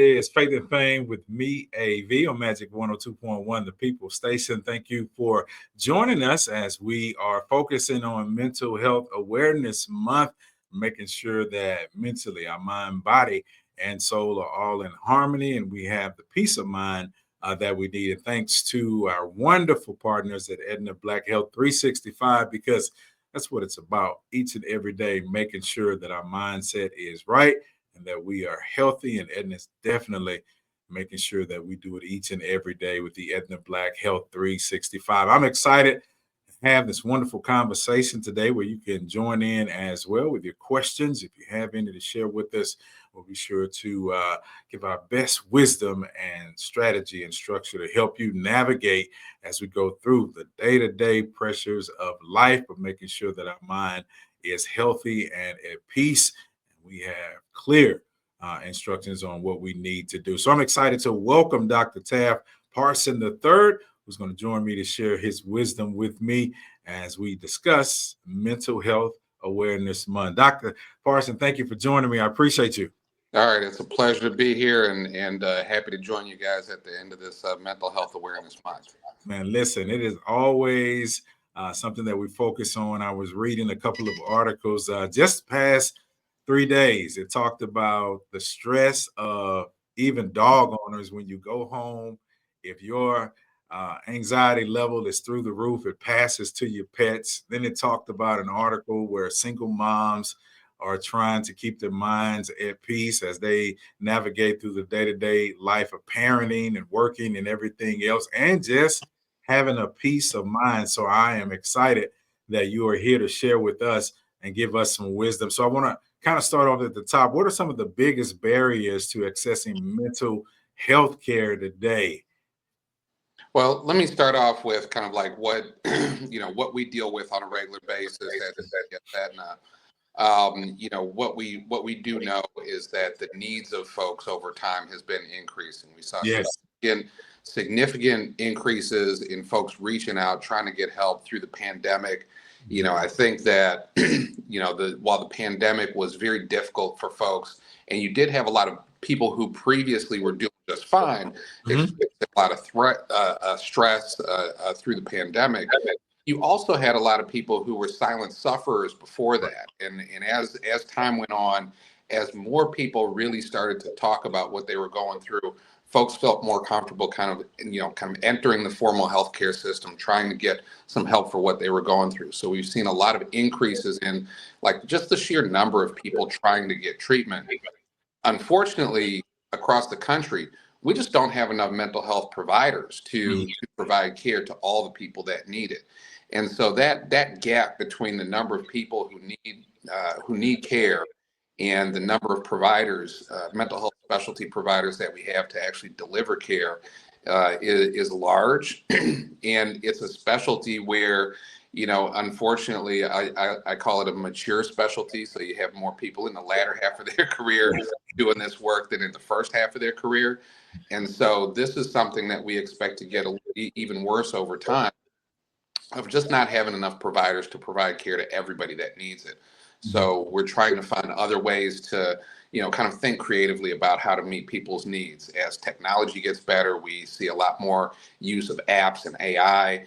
Is Faith and Fame with me, AV, on Magic 102.1, the People Station. Thank you for joining us as we are focusing on Mental Health Awareness Month, making sure that mentally our mind, body, and soul are all in harmony, and we have the peace of mind that we need. And thanks to our wonderful partners at Aetna Black Health365, because that's what it's about each and every day, making sure that our mindset is right and that we are healthy. And Aetna's definitely making sure that we do it each and every day with the Aetna Black Health 365. I'm excited to have this wonderful conversation today where you can join in as well with your questions. If you have any to share with us, we'll be sure to give our best wisdom and strategy and structure to help you navigate as we go through the day-to-day pressures of life, but making sure that our mind is healthy and at peace. We have clear instructions on what we need to do. So I'm excited to welcome Dr. Taft Parson III, who's going to join me to share his wisdom with me as we discuss Mental Health Awareness Month. Dr. Parson, thank you for joining me. I appreciate you. All right. It's a pleasure to be here and happy to join you guys at the end of this Mental Health Awareness Month. Man, listen, it is always something that we focus on. I was reading a couple of articles just past 3 days. It talked about the stress of even dog owners when you go home. If your anxiety level is through the roof, it passes to your pets. Then it talked about an article where single moms are trying to keep their minds at peace as they navigate through the day-to-day life of parenting and working and everything else, and just having a peace of mind. So I am excited that you are here to share with us and give us some wisdom. So I want to kind of start off at the top. What are some of the biggest barriers to accessing mental health care today? Well, let me start off with kind of like what what we deal with on a regular basis at Aetna. What we do know is that the needs of folks over time has been increasing. We saw significant increases in folks reaching out, trying to get help through the pandemic. I think that, while the pandemic was very difficult for folks, and you did have a lot of people who previously were doing just fine, experienced a lot of stress through the pandemic. You also had a lot of people who were silent sufferers before that. And as time went on, as more people really started to talk about what they were going through, folks felt more comfortable kind of entering the formal healthcare system, trying to get some help for what they were going through. So we've seen a lot of increases in like just the sheer number of people trying to get treatment. Unfortunately, across the country, we just don't have enough mental health providers to provide care to all the people that need it. And so that gap between the number of people who need care and the number of providers, mental health specialty providers that we have to actually deliver care is large. And it's a specialty where, unfortunately, I call it a mature specialty. So you have more people in the latter half of their career doing this work than in the first half of their career. And so this is something that we expect to get even worse over time, of just not having enough providers to provide care to everybody that needs it. So we're trying to find other ways to, kind of think creatively about how to meet people's needs. As technology gets better, we see a lot more use of apps and AI.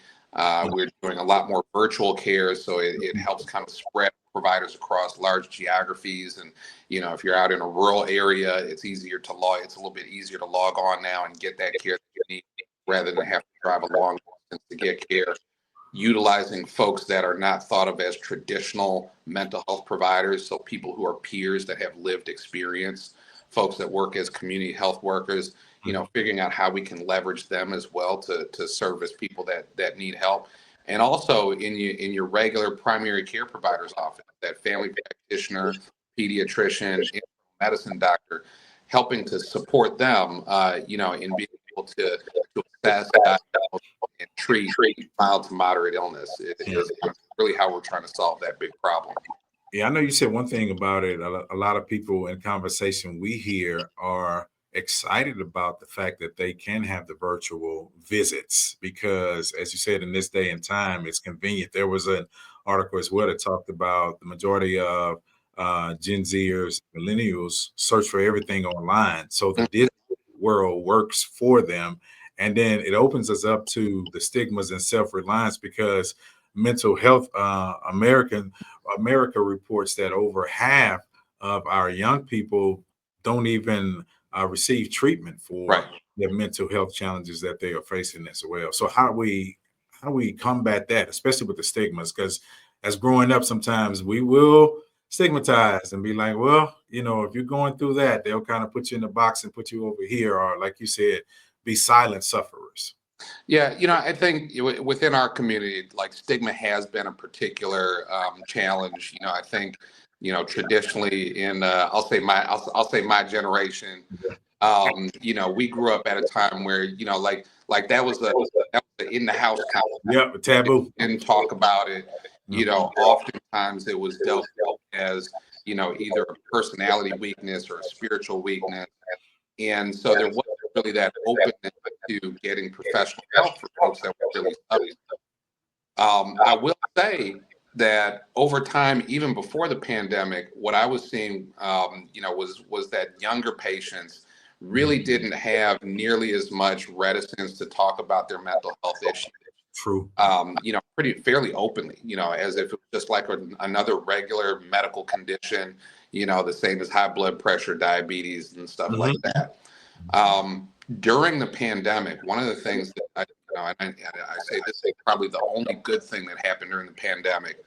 We're doing a lot more virtual care, so it helps kind of spread providers across large geographies. And, if you're out in a rural area, it's a little bit easier to log on now and get that care that you need rather than have to drive a long distance to get care. Utilizing folks that are not thought of as traditional mental health providers, so people who are peers that have lived experience, folks that work as community health workers, figuring out how we can leverage them as well to service people that need help. And also in your regular primary care provider's office, that family practitioner, pediatrician, medicine doctor, helping to support them, in being able to assess and treat mild to moderate illness. It is really how we're trying to solve that big problem. Yeah, I know you said one thing about it. A lot of people in conversation we hear are excited about the fact that they can have the virtual visits because, as you said, in this day and time, it's convenient. There was an article as well that talked about the majority of Gen Zers, millennials, search for everything online. So the world works for them. And then it opens us up to the stigmas and self-reliance, because mental health, America reports that over half of our young people don't even receive treatment Right. for the mental health challenges that they are facing as well. So how do we combat that, especially with the stigmas? Because as growing up, sometimes we will stigmatize and be like, well, if you're going through that, they'll kind of put you in the box and put you over here, or like you said, be silent sufferers. Yeah, I think within our community, like stigma has been a particular challenge. I think, traditionally in I'll say my generation, we grew up at a time where, like that was the in the house kind of Yep, taboo. didn't talk about it. Oftentimes it was dealt as, either a personality weakness or a spiritual weakness. And so there wasn't really that openness to getting professional help for folks that were really suffering. I will say that over time, even before the pandemic, what I was seeing, was that younger patients really didn't have nearly as much reticence to talk about their mental health issues. True. Pretty fairly openly, as if it was just like another regular medical condition, the same as high blood pressure, diabetes, and stuff like that. During the pandemic, one of the things that I say this is probably the only good thing that happened during the pandemic,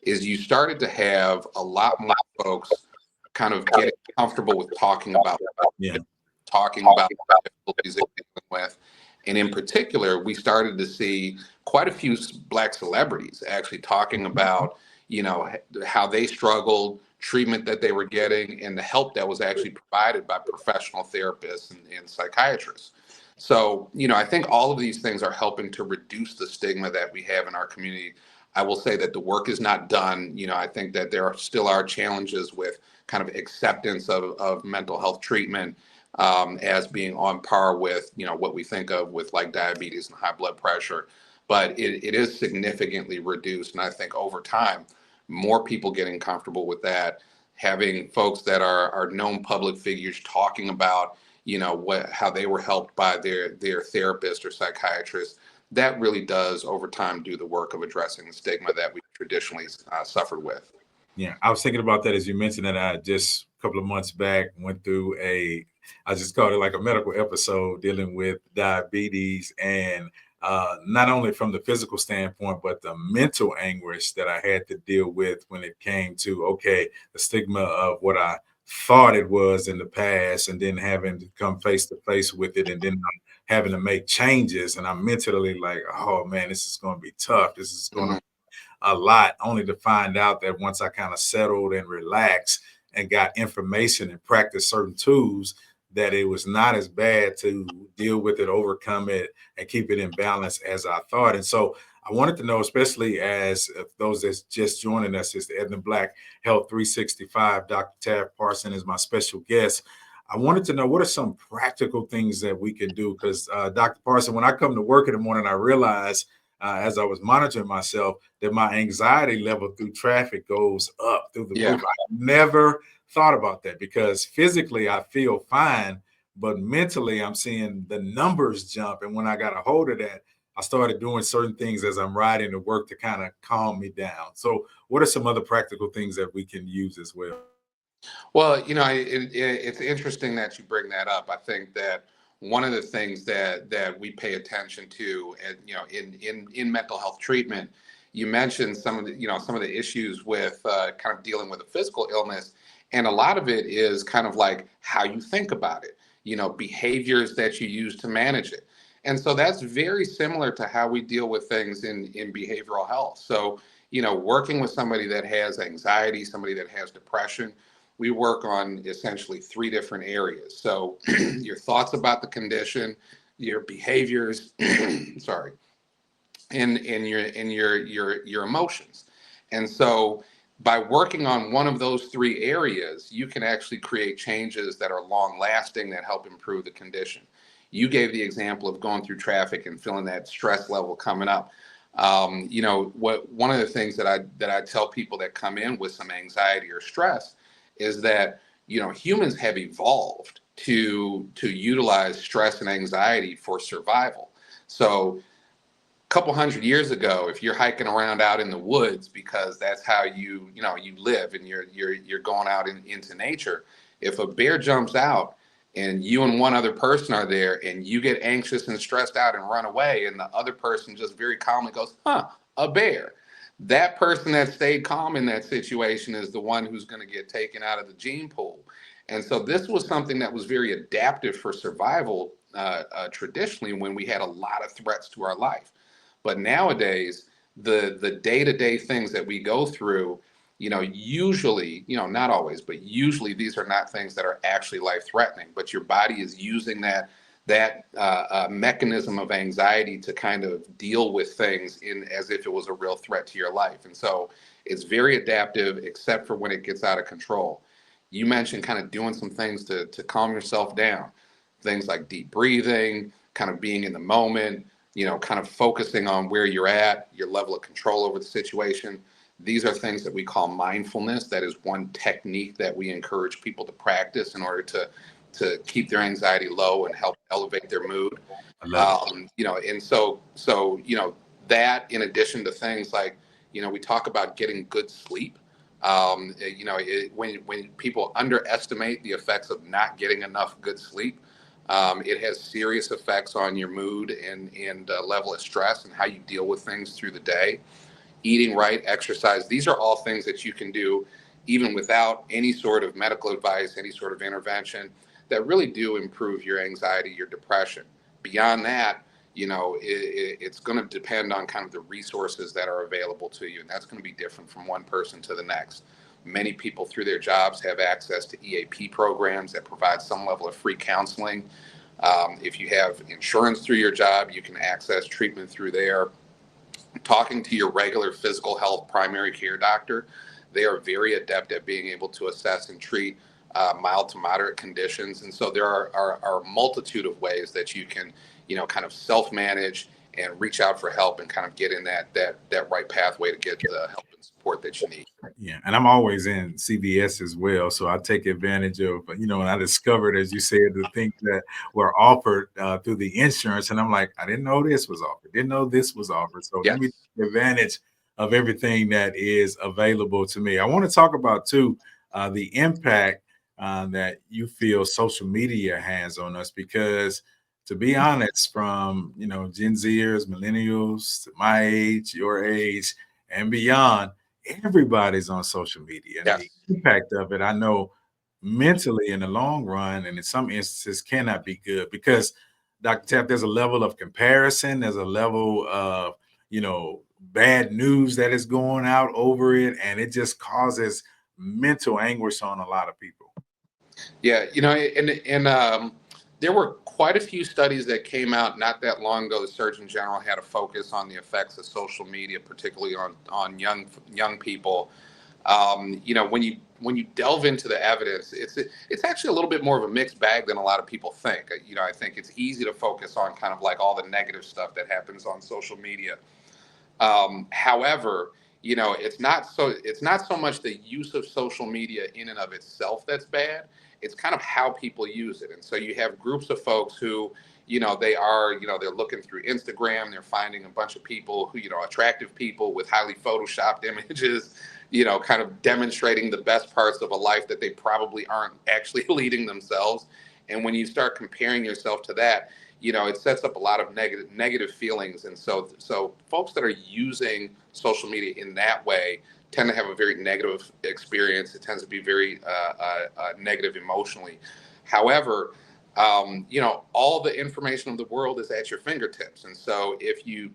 is you started to have a lot more folks kind of getting comfortable with talking about Yeah. the difficulties they're dealing with. And in particular, we started to see quite a few Black celebrities actually talking about, how they struggled, treatment that they were getting, and the help that was actually provided by professional therapists and psychiatrists. So, I think all of these things are helping to reduce the stigma that we have in our community. I will say that the work is not done. I think that there still are challenges with kind of acceptance of mental health treatment, as being on par with, what we think of with like diabetes and high blood pressure. But it is significantly reduced. And I think over time, more people getting comfortable with that, having folks that are known public figures talking about, how they were helped by their therapist or psychiatrist, that really does over time do the work of addressing the stigma that we traditionally suffered with. Yeah, I was thinking about that as you mentioned that. I just a couple of months back went through I just called it like a medical episode dealing with diabetes, and not only from the physical standpoint, but the mental anguish that I had to deal with when it came to, okay, the stigma of what I thought it was in the past, and then having to come face to face with it, and then having to make changes. And I'm mentally like, oh man, this is going to be tough. This is going to a lot, only to find out that once I kind of settled and relaxed and got information and practiced certain tools, that it was not as bad to deal with it, overcome it, and keep it in balance as I thought. And so I wanted to know, especially as those that's just joining us, is the Aetna Black Health 365. Dr. Tab Parson is my special guest. I wanted to know, what are some practical things that we can do? Because Dr. Parson, when I come to work in the morning, I realize as I was monitoring myself, that my anxiety level through traffic goes up through the roof. I never thought about that, because physically I feel fine, but mentally I'm seeing the numbers jump. And when I got a hold of that, I started doing certain things as I'm riding to work to kind of calm me down. So what are some other practical things that we can use as well? Well, it's interesting that you bring that up. I think that one of the things that we pay attention to, and in mental health treatment, you mentioned some of the issues with kind of dealing with a physical illness, and a lot of it is kind of like how you think about it, behaviors that you use to manage it. And so that's very similar to how we deal with things in behavioral health. So, working with somebody that has anxiety, somebody that has depression, we work on essentially three different areas. So your thoughts about the condition, your behaviors, sorry, and your emotions. And so by working on one of those three areas, you can actually create changes that are long lasting that help improve the condition. You gave the example of going through traffic and feeling that stress level coming up. One of the things that I tell people that come in with some anxiety or stress is that humans have evolved to utilize stress and anxiety for survival. So a couple hundred years ago, if you're hiking around out in the woods because that's how you live, and you're going out into nature, if a bear jumps out and you and one other person are there and you get anxious and stressed out and run away, and the other person just very calmly goes, a bear, that person that stayed calm in that situation is the one who's going to get taken out of the gene pool. And so this was something that was very adaptive for survival traditionally, when we had a lot of threats to our life. But nowadays, the day-to-day things that we go through, usually, not always, but usually these are not things that are actually life-threatening, but your body is using that mechanism of anxiety to kind of deal with things as if it was a real threat to your life. And so it's very adaptive, except for when it gets out of control. You mentioned kind of doing some things to calm yourself down, things like deep breathing, kind of being in the moment, kind of focusing on where you're at, your level of control over the situation. These are things that we call mindfulness. That is one technique that we encourage people to practice in order to keep their anxiety low and help elevate their mood. And so that, in addition to things like, we talk about getting good sleep. When people underestimate the effects of not getting enough good sleep, it has serious effects on your mood and level of stress and how you deal with things through the day. Eating right, exercise, these are all things that you can do even without any sort of medical advice, any sort of intervention, that really do improve your anxiety, your depression. Beyond that, it's going to depend on kind of the resources that are available to you, and that's going to be different from one person to the next. Many people through their jobs have access to EAP programs that provide some level of free counseling. If you have insurance through your job, you can access treatment through there. Talking to your regular physical health primary care doctor, they are very adept at being able to assess and treat mild to moderate conditions. And so there are a multitude of ways that you can, kind of self-manage and reach out for help and kind of get in that right pathway to get the help and support that you need. Yeah. And I'm always in CVS as well. So I take advantage of, and I discovered, as you said, the things that were offered through the insurance. And I'm like, I didn't know this was offered. Didn't know this was offered. So Yes. Let me take advantage of everything that is available to me. I want to talk about, too, the impact that you feel social media has on us, because, to be honest, from, Gen Zers, millennials, to my age, your age, and beyond, everybody's on social media. And Yes. the impact of it, I know, mentally in the long run, and in some instances cannot be good, because, Dr. Tapp, there's a level of comparison, there's a level of, bad news that is going out over it, and it just causes mental anguish on a lot of people. Yeah, and there were quite a few studies that came out not that long ago. The Surgeon General had a focus on the effects of social media, particularly on young people. When you delve into the evidence, it's actually a little bit more of a mixed bag than a lot of people think. I think it's easy to focus on kind of like all the negative stuff that happens on social media. However, it's not so much the use of social media in and of itself that's bad. It's kind of how people use it. And so you have groups of folks who, they're looking through Instagram, they're finding a bunch of people who, attractive people with highly photoshopped images, kind of demonstrating the best parts of a life that they probably aren't actually leading themselves. And when you start comparing yourself to that, it sets up a lot of negative feelings. And so folks that are using social media in that way tend to have a very negative experience. It tends to be very negative emotionally. However, all the information of the world is at your fingertips. And so if you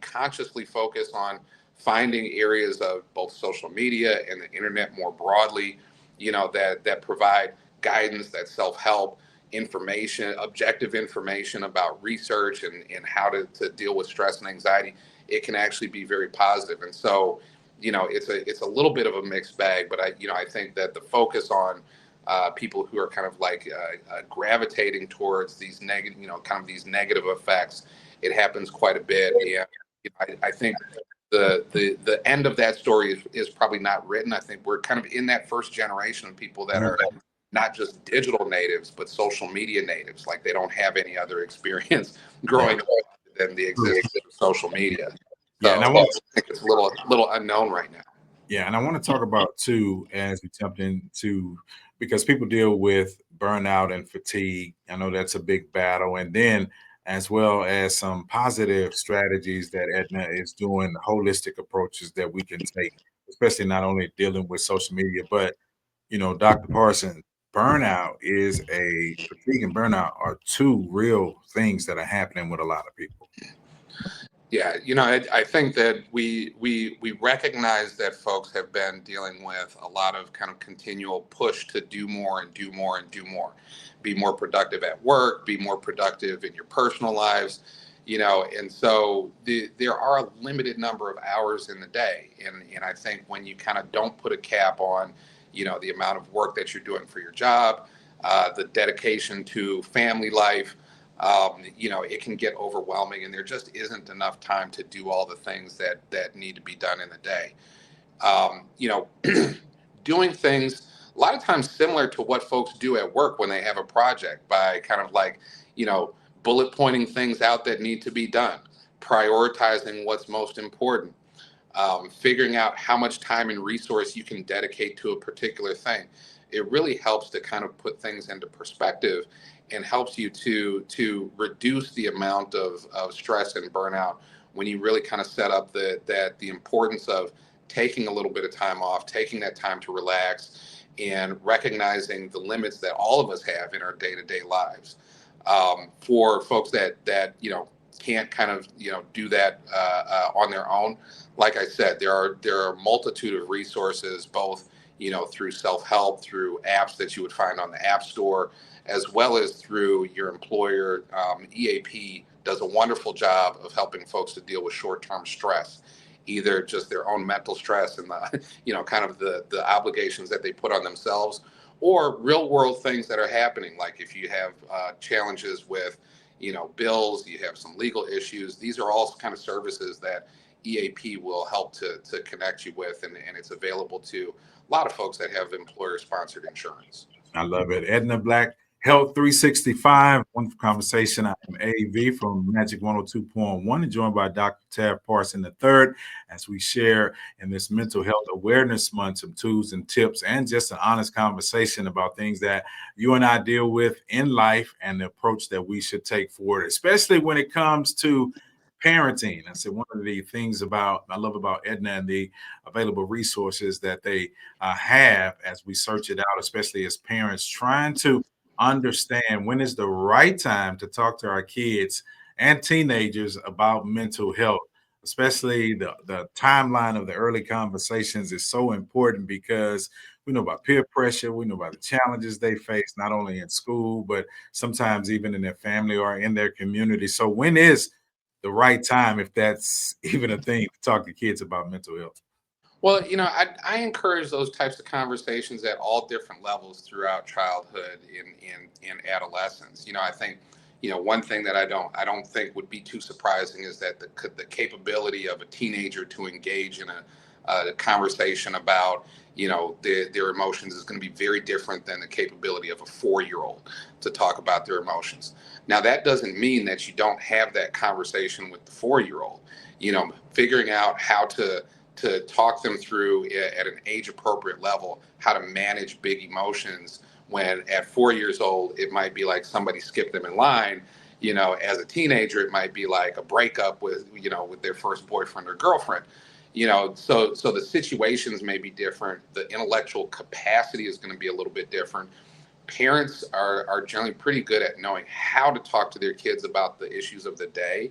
consciously focus on finding areas of both social media and the internet more broadly, that provide guidance, that self-help information, objective information about research and how to deal with stress and anxiety, it can actually be very positive. And so, it's a little bit of a mixed bag, but I think that the focus on people who are kind of like gravitating towards these negative, kind of these negative effects, it happens quite a bit. And I think the end of that story is probably not written. I think we're kind of in that first generation of people that are not just digital natives, but social media natives. Like they don't have any other experience Yeah. growing up than the existence of social media. Yeah, So and I I want think it's a little unknown right now. Yeah, and I want to talk about too as we jump into because people deal with burnout and fatigue. I know that's a big battle, and then as well as some positive strategies that Aetna is doing, holistic approaches that we can take, especially not only dealing with social media, but Dr. Parson, burnout is a fatigue and burnout are two real things that are happening with a lot of people. Yeah, I think that we recognize that folks have been dealing with a lot of kind of continual push to do more and do more and do more, be more productive at work, be more productive in your personal lives, and so there are a limited number of hours in the day, and I think when you kind of don't put a cap on, the amount of work that you're doing for your job, the dedication to family life. It can get overwhelming, and there just isn't enough time to do all the things that need to be done in the day. Um, you know, Doing things a lot of times similar to what folks do at work when they have a project by kind of like, you know, bullet pointing things out that need to be done, prioritizing what's most important, figuring out how much time and resource you can dedicate to a particular thing. It really helps to kind of put things into perspective and helps you to reduce the amount of stress and burnout when you really kind of set up the importance of taking a little bit of time off, taking that time to relax, and recognizing the limits that all of us have in our day-to-day lives. For folks that can't kind of do that on their own, like I said, there are a multitude of resources, both through self-help, through apps that you would find on the App Store, as well as through your employer. EAP does a wonderful job of helping folks to deal with short-term stress, either just their own mental stress and the kind of the obligations that they put on themselves, or real world things that are happening, like if you have challenges with bills, you have some legal issues. These are all kind of services that EAP will help to connect you with, and it's available to a lot of folks that have employer sponsored insurance. I love it. Aetna Black Health 365. Wonderful conversation. I'm AV from Magic 102.1 and joined by Dr. Tab Parson III as we share in this mental health awareness month some tools and tips and just an honest conversation about things that you and I deal with in life and the approach that we should take forward, especially when it comes to parenting. I said one of the things I love about Aetna and the available resources that they have as we search it out, especially as parents, trying to understand when is the right time to talk to our kids and teenagers about mental health. Especially the timeline of the early conversations is so important because we know about peer pressure, we know about the challenges they face, not only in school, but sometimes even in their family or in their community. So, when is the right time, if that's even a thing, to talk to kids about mental health? Well, I encourage those types of conversations at all different levels throughout childhood in adolescence. I think, one thing that I don't think would be too surprising is that the capability of a teenager to engage in a conversation about, their emotions is going to be very different than the capability of a 4-year-old to talk about their emotions. Now, that doesn't mean that you don't have that conversation with the 4-year-old. Figuring out how to talk them through at an age appropriate level how to manage big emotions, when at 4 years old it might be like somebody skipped them in line. As a teenager it might be like a breakup with their first boyfriend or girlfriend. So the situations may be different, the intellectual capacity is going to be a little bit different. Parents are generally pretty good at knowing how to talk to their kids about the issues of the day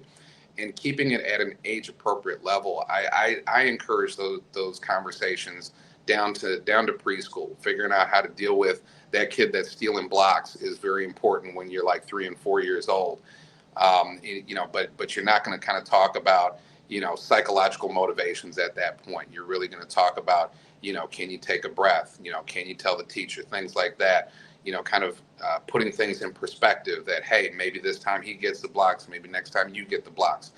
and keeping it at an age appropriate level. I encourage those conversations down to preschool. Figuring out how to deal with that kid that's stealing blocks is very important when you're like 3 and 4 years old. But you're not going to kind of talk about psychological motivations at that point. You're really going to talk about can you take a breath? Can you tell the teacher, things like that. Kind of putting things in perspective that, hey, maybe this time he gets the blocks, maybe next time you get the blocks.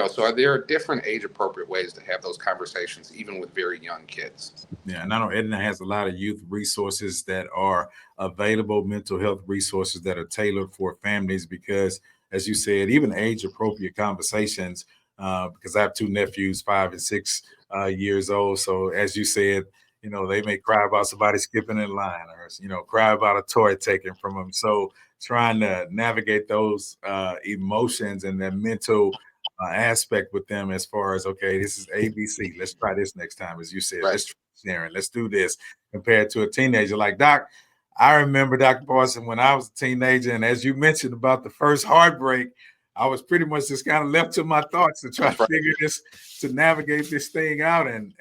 So there are different age appropriate ways to have those conversations, even with very young kids. Yeah, and I know Aetna has a lot of youth resources that are available, mental health resources that are tailored for families because, as you said, even age appropriate conversations. Because I have two nephews, 5 and 6 years old. So, as you said, they may cry about somebody skipping in line or, cry about a toy taken from them. So, trying to navigate those emotions and that mental aspect with them as far as, okay, this is ABC. Let's try this next time. As you said, Right. let's try sharing. Let's do this compared to a teenager. Like, Doc, I remember, Dr. Parson, when I was a teenager, and as you mentioned about the first heartbreak, I was pretty much just kind of left to my thoughts to try to figure this, to navigate this thing out. And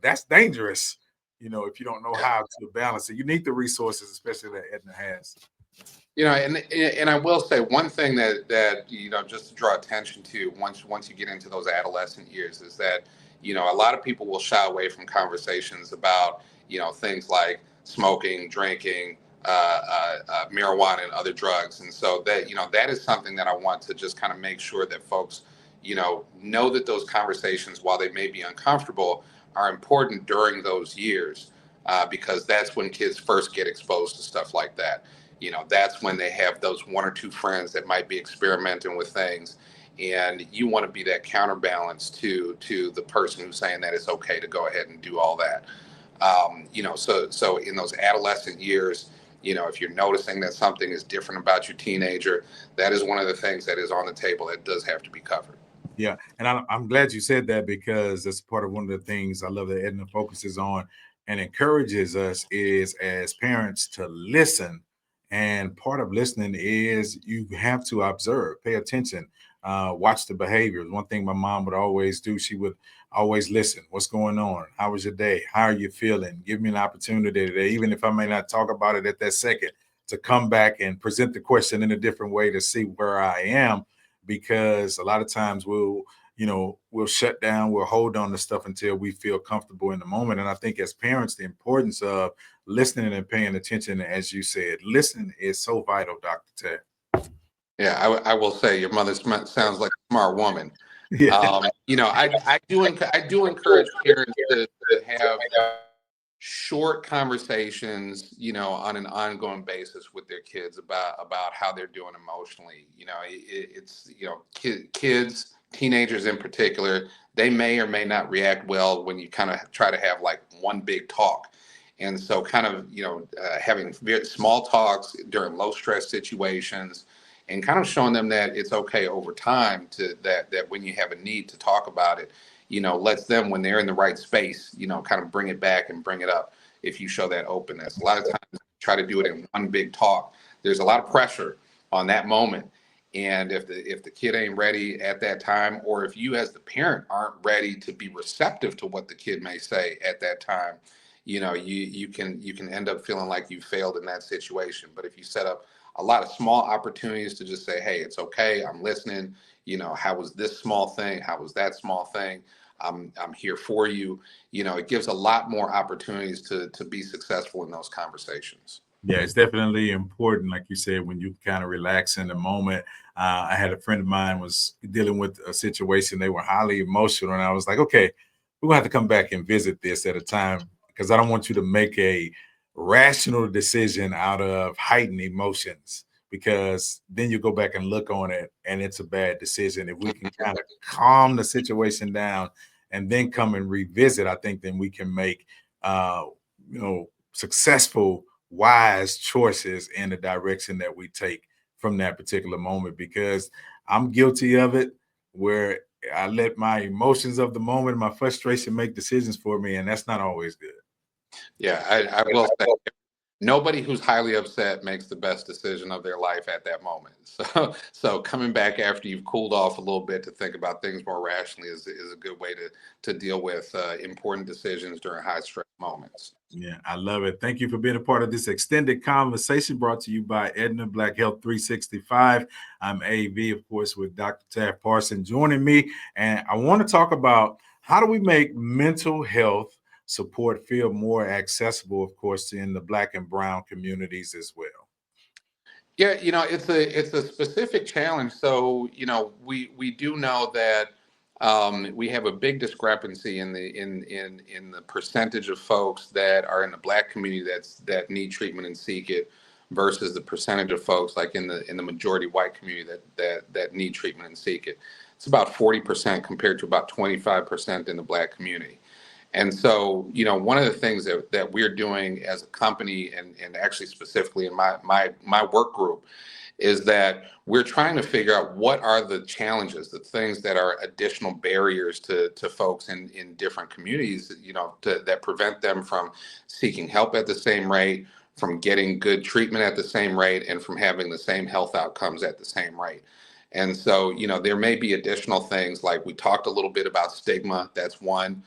that's dangerous, if you don't know how to balance it. You need the resources, especially that Aetna has. And I will say one thing that just to draw attention to once you get into those adolescent years is that a lot of people will shy away from conversations about things like smoking, drinking, marijuana, and other drugs, and so that is something that I want to just kind of make sure that folks know that those conversations, while they may be uncomfortable, are important during those years, because that's when kids first get exposed to stuff like that. That's when they have those one or two friends that might be experimenting with things, and you want to be that counterbalance to the person who's saying that it's okay to go ahead and do all that. So in those adolescent years, if you're noticing that something is different about your teenager, that is one of the things that is on the table that does have to be covered. Yeah, and I'm glad you said that because that's part of one of the things I love that Edna focuses on and encourages us is as parents to listen. And part of listening is you have to observe, pay attention, watch the behaviors. One thing my mom would always do, she would always listen. What's going on? How was your day? How are you feeling? Give me an opportunity today, even if I may not talk about it at that second, to come back and present the question in a different way to see where I am, because a lot of times we'll shut down, we'll hold on to stuff until we feel comfortable in the moment. And I think as parents, the importance of listening and paying attention, as you said, listening is so vital, Dr. Ted. Yeah, I will say your mother sounds like a smart woman. Yeah. I do encourage parents to have short conversations, on an ongoing basis with their kids about how they're doing emotionally. It's kids, teenagers in particular, they may or may not react well when you kind of try to have like one big talk. And so kind of, having very small talks during low stress situations and kind of showing them that it's okay over time to that when you have a need to talk about it, lets them, when they're in the right space, kind of bring it back and bring it up if you show that openness. A lot of times try to do it in one big talk. There's a lot of pressure on that moment. And if the kid ain't ready at that time, or if you as the parent aren't ready to be receptive to what the kid may say at that time, you can end up feeling like you failed in that situation. But if you set up a lot of small opportunities to just say, hey, it's okay, I'm listening, how was this small thing, how was that small thing, I'm here for you, it gives a lot more opportunities to be successful in those conversations. Yeah, it's definitely important, like you said, when you kind of relax in the moment. I had a friend of mine was dealing with a situation. They were highly emotional, and I was like, okay, we're gonna have to come back and visit this at a time because I don't want you to make a rational decision out of heightened emotions, because then you go back and look on it and it's a bad decision. If we can kind of calm the situation down and then come and revisit, I think then we can make successful, wise choices in the direction that we take from that particular moment, because I'm guilty of it where I let my emotions of the moment, my frustration make decisions for me, and that's not always good. Yeah, I will say nobody who's highly upset makes the best decision of their life at that moment. So coming back after you've cooled off a little bit to think about things more rationally is a good way to deal with important decisions during high stress moments. Yeah, I love it. Thank you for being a part of this extended conversation brought to you by Aetna Black Health 365. I'm AV, of course, with Dr. Taff Parson joining me. And I want to talk about how do we make mental health support feel more accessible, of course, in the Black and Brown communities as well. Yeah, it's a specific challenge. So, we do know that we have a big discrepancy in the percentage of folks that are in the Black community that need treatment and seek it versus the percentage of folks like in the majority white community that need treatment and seek it. It's about 40% compared to about 25% in the Black community. And so, one of the things that we're doing as a company, and actually specifically in my work group, is that we're trying to figure out what are the challenges, the things that are additional barriers to folks in different communities, that prevent them from seeking help at the same rate, from getting good treatment at the same rate, and from having the same health outcomes at the same rate. And so, there may be additional things like we talked a little bit about stigma. That's one.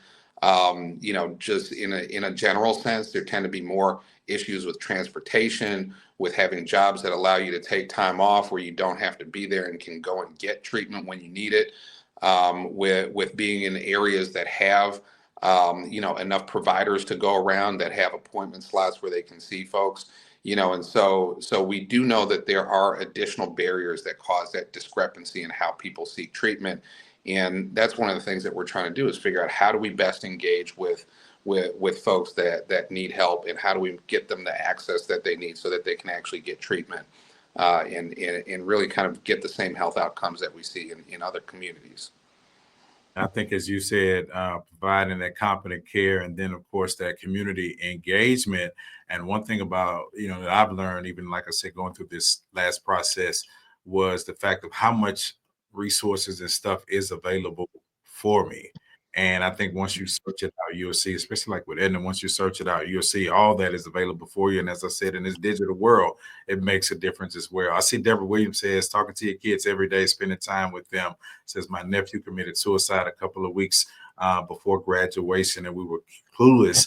Just in a general sense, there tend to be more issues with transportation, with having jobs that allow you to take time off where you don't have to be there and can go and get treatment when you need it. With being in areas that have enough providers to go around, that have appointment slots where they can see folks. And so we do know that there are additional barriers that cause that discrepancy in how people seek treatment. And that's one of the things that we're trying to do, is figure out how do we best engage with folks that need help, and how do we get them the access that they need so that they can actually get treatment, and really kind of get the same health outcomes that we see in other communities. I think, as you said, providing that competent care, and then of course that community engagement. And one thing about, that I've learned, even like I said, going through this last process, was the fact of how much resources and stuff is available for me. And I think once you search it out, you'll see, especially like with Edna, once you search it out, you'll see all that is available for you. And as I said, in this digital world, it makes a difference as well. I see Deborah Williams says, talking to your kids every day, spending time with them. Says, my nephew committed suicide a couple of weeks before graduation, and we were clueless.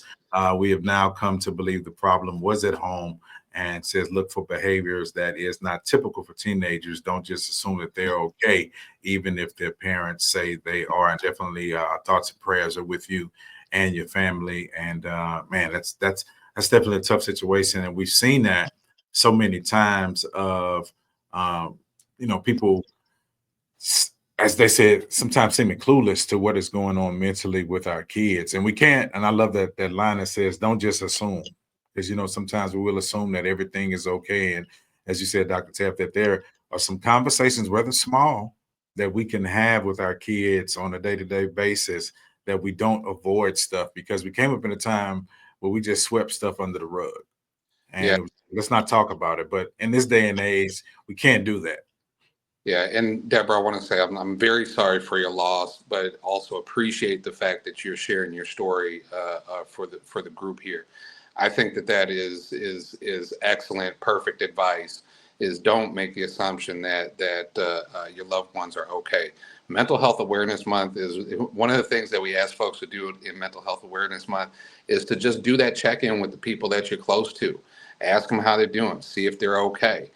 We have now come to believe the problem was at home, and says, look for behaviors that is not typical for teenagers. Don't just assume that they're okay, even if their parents say they are. And definitely thoughts and prayers are with you and your family. And man, that's definitely a tough situation. And we've seen that so many times of, people, as they said, sometimes seeming clueless to what is going on mentally with our kids. And we can't, and I love that line that says, don't just assume. Because, sometimes we will assume that everything is okay. And as you said, Dr. Tapp, that there are some conversations, whether small, that we can have with our kids on a day-to-day basis, that we don't avoid stuff, because we came up in a time where we just swept stuff under the rug. And let's not talk about it. But in this day and age, we can't do that. Yeah, and Deborah, I want to say I'm very sorry for your loss, but also appreciate the fact that you're sharing your story for the group here. I think that is excellent, perfect advice. Is don't make the assumption that your loved ones are okay. Mental Health Awareness Month is one of the things that we ask folks to do in Mental Health Awareness Month, is to just do that check-in with the people that you're close to. Ask them how they're doing, see if they're okay.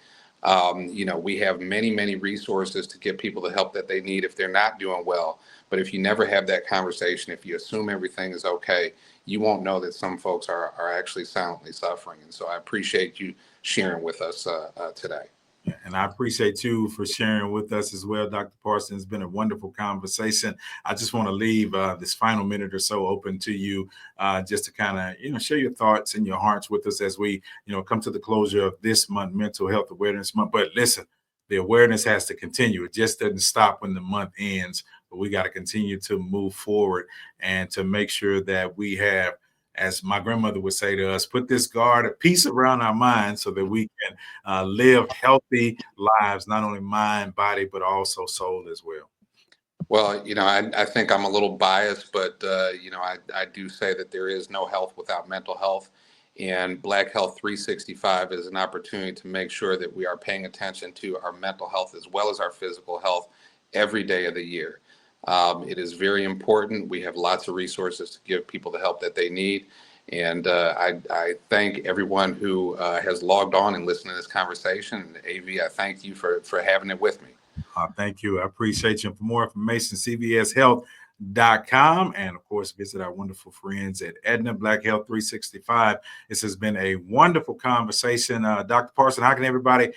We have many resources to give people the help that they need if they're not doing well. But if you never have that conversation, if you assume everything is okay, you won't know that some folks are actually silently suffering. And so I appreciate you sharing with us today. And I appreciate you for sharing with us as well, Dr. Parsons. It's been a wonderful conversation. I just want to leave this final minute or so open to you, just to kind of, share your thoughts and your hearts with us as we, come to the closure of this month, Mental Health Awareness Month. But listen, the awareness has to continue. It just doesn't stop when the month ends, but we got to continue to move forward and to make sure that we have, as my grandmother would say to us, put this guard of peace around our minds so that we can live healthy lives, not only mind, body, but also soul as well. Well, I think I'm a little biased, but, I do say that there is no health without mental health. And Black Health 365 is an opportunity to make sure that we are paying attention to our mental health as well as our physical health every day of the year. It is very important. We have lots of resources to give people the help that they need. And I thank everyone who has logged on and listened to this conversation. AV, I thank you for having it with me. Thank you. I appreciate you. And for more information, cvshealth.com. And of course, visit our wonderful friends at Aetna Black Health 365. This has been a wonderful conversation. Dr. Parson, how can everybody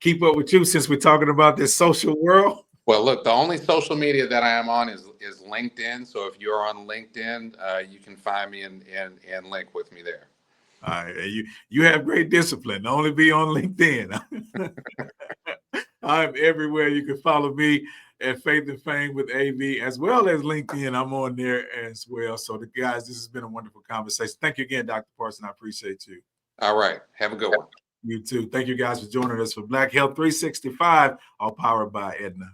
keep up with you since we're talking about this social world? Well, look, the only social media that I am on is LinkedIn. So if you're on LinkedIn, you can find me and link with me there. All right, you have great discipline. Only be on LinkedIn. I'm everywhere. You can follow me at Faith and Fame with AV, as well as LinkedIn. I'm on there as well. So, the guys, this has been a wonderful conversation. Thank you again, Dr. Parson. I appreciate you. All right. Have a good one. You too. Thank you guys for joining us for Black Health 365, all powered by Aetna.